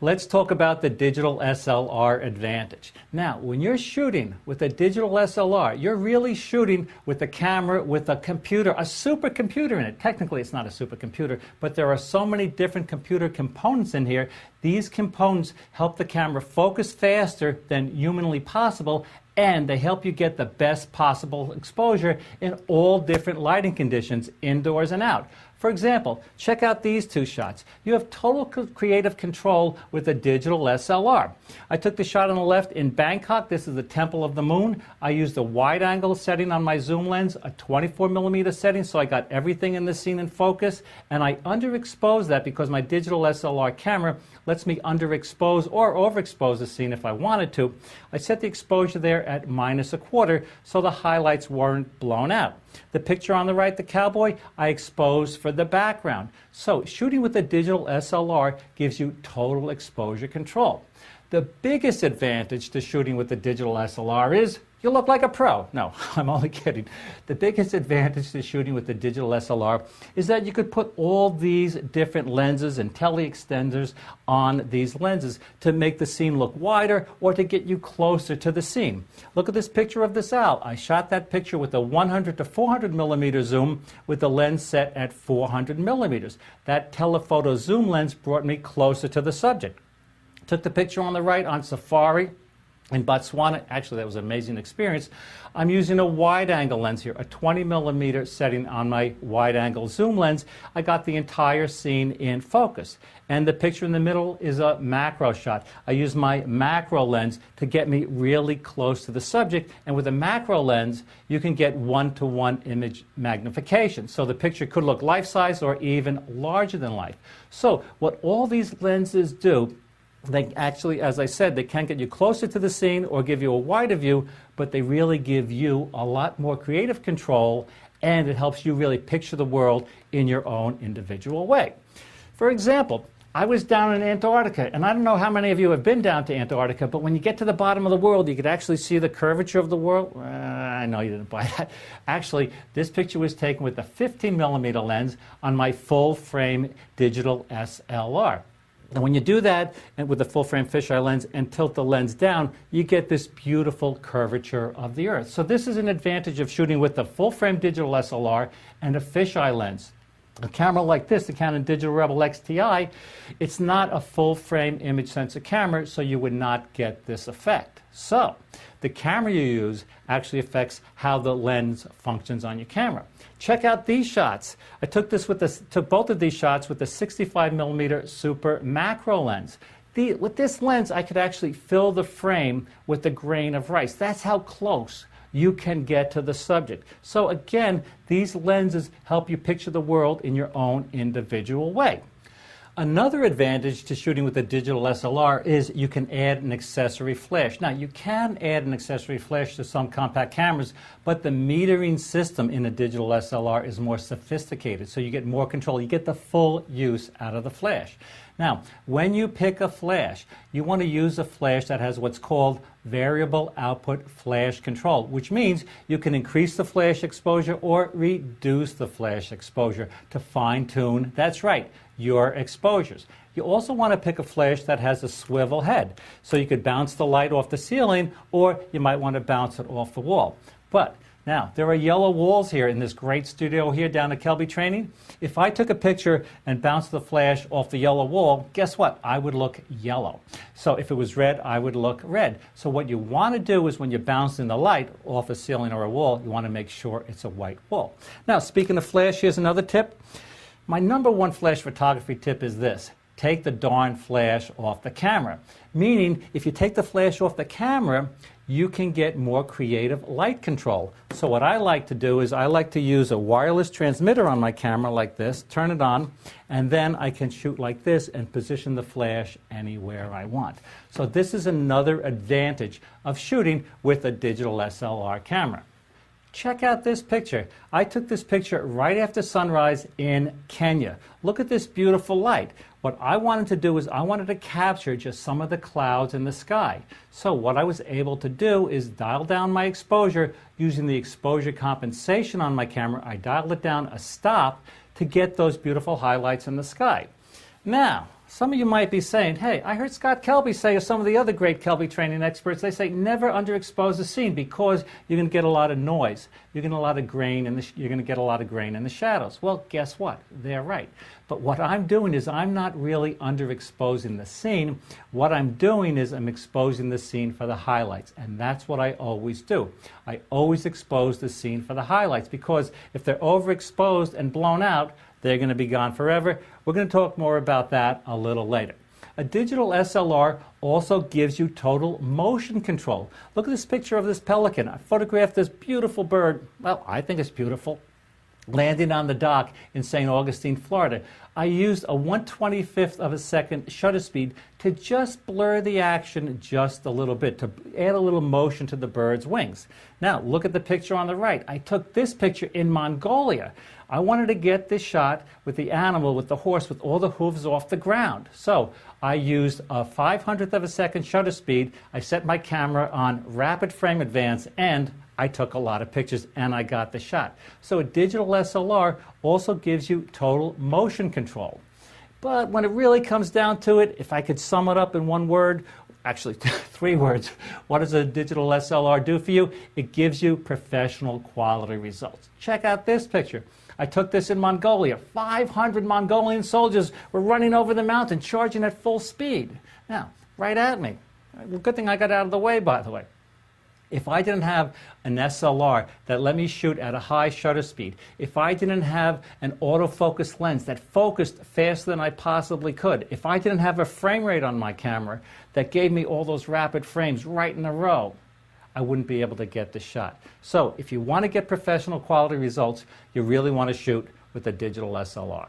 Let's talk about the digital SLR Advantage. Now, when you're shooting with a digital SLR, you're really shooting with a camera with a computer, a supercomputer in it. Technically, it's not a supercomputer, but there are so many different computer components in here. These components help the camera focus faster than humanly possible, and they help you get the best possible exposure in all different lighting conditions, indoors and out. For example, check out these two shots. You have total creative control with a digital SLR. I took the shot on the left in Bangkok. This is the Temple of the Moon. I used a wide-angle setting on my zoom lens, a 24mm setting, so I got everything in the scene in focus. And I underexposed that because my digital SLR camera lets me underexpose or overexpose the scene if I wanted to. I set the exposure there at -1/4 so the highlights weren't blown out. The picture on the right, the cowboy, I exposed for the background. So shooting with a digital SLR gives you total exposure control. The biggest advantage to shooting with the digital SLR is you look like a pro. No, I'm only kidding. The biggest advantage to shooting with the digital SLR is that you could put all these different lenses and tele-extenders on these lenses to make the scene look wider or to get you closer to the scene. Look at this picture of this owl. I shot that picture with a 100 to 400mm zoom with the lens set at 400mm. That telephoto zoom lens brought me closer to the subject. Took the picture on the right on safari in Botswana. Actually, that was an amazing experience. I'm using a wide-angle lens here, a 20mm setting on my wide-angle zoom lens. I got the entire scene in focus. And the picture in the middle is a macro shot. I use my macro lens to get me really close to the subject. And with a macro lens, you can get one-to-one image magnification. So the picture could look life-size or even larger than life. So what all these lenses do, they actually, as I said, they can get you closer to the scene or give you a wider view, but they really give you a lot more creative control, and it helps you really picture the world in your own individual way. For example, I was down in Antarctica, and I don't know how many of you have been down to Antarctica, but when you get to the bottom of the world, you could actually see the curvature of the world. I know you didn't buy that. Actually, this picture was taken with a 15mm lens on my full-frame digital SLR. And when you do that and with a full-frame fisheye lens and tilt the lens down, you get this beautiful curvature of the Earth. So this is an advantage of shooting with a full-frame digital SLR and a fisheye lens. A camera like this, the Canon Digital Rebel XTI, it's not a full-frame image sensor camera, so you would not get this effect. So the camera you use actually affects how the lens functions on your camera. Check out these shots. I took both of these shots with the 65mm super macro lens. With this lens, I could actually fill the frame with a grain of rice. That's how close you can get to the subject. So again, these lenses help you picture the world in your own individual way. Another advantage to shooting with a digital SLR is you can add an accessory flash. Now, you can add an accessory flash to some compact cameras, but the metering system in a digital SLR is more sophisticated, so you get more control. You get the full use out of the flash. Now, when you pick a flash, you want to use a flash that has what's called variable output flash control, which means you can increase the flash exposure or reduce the flash exposure to fine-tune, that's right, your exposures. You also want to pick a flash that has a swivel head, so you could bounce the light off the ceiling, or you might want to bounce it off the wall. But now, there are yellow walls here in this great studio here down at Kelby Training. If I took a picture and bounced the flash off the yellow wall, guess what? I would look yellow. So if it was red, I would look red. So what you want to do is when you're bouncing the light off a ceiling or a wall, you want to make sure it's a white wall. Now, speaking of flash, here's another tip. My #1 flash photography tip is this: take the darn flash off the camera. Meaning, if you take the flash off the camera, you can get more creative light control. So what I like to do is I like to use a wireless transmitter on my camera like this, turn it on, and then I can shoot like this and position the flash anywhere I want. So this is another advantage of shooting with a digital SLR camera. Check out this picture. I took this picture right after sunrise in Kenya. Look at this beautiful light. What I wanted to do is I wanted to capture just some of the clouds in the sky. So what I was able to do is dial down my exposure using the exposure compensation on my camera. I dialed it down a stop to get those beautiful highlights in the sky. Now, Some of you might be saying, hey, I heard Scott Kelby say, or some of the other great Kelby training experts, they say never underexpose the scene because you're going to get a lot of noise. You're going to get a lot of grain in the shadows. Well, guess what? They're right. But what I'm doing is I'm not really underexposing the scene. What I'm doing is I'm exposing the scene for the highlights, and that's what I always do. I always expose the scene for the highlights because if they're overexposed and blown out, they're going to be gone forever. We're going to talk more about that a little later. A digital SLR also gives you total motion control. Look at this picture of this pelican. I photographed this beautiful bird. Well, I think it's beautiful. Landing on the dock in St. Augustine, Florida. I used a 1/25th of a second shutter speed to just blur the action just a little bit, to add a little motion to the bird's wings. Now, look at the picture on the right. I took this picture in Mongolia. I wanted to get this shot with the animal, with the horse, with all the hooves off the ground. So I used a 500th of a second shutter speed. I set my camera on rapid frame advance, and I took a lot of pictures and I got the shot. So a digital SLR also gives you total motion control. But when it really comes down to it, if I could sum it up in one word, actually 3 words, what does a digital SLR do for you? It gives you professional quality results. Check out this picture. I took this in Mongolia. 500 Mongolian soldiers were running over the mountain, charging at full speed. Now, right at me. Well, good thing I got out of the way, by the way. If I didn't have an SLR that let me shoot at a high shutter speed, if I didn't have an autofocus lens that focused faster than I possibly could, if I didn't have a frame rate on my camera that gave me all those rapid frames right in a row, I wouldn't be able to get the shot. So if you want to get professional quality results, you really want to shoot with a digital SLR.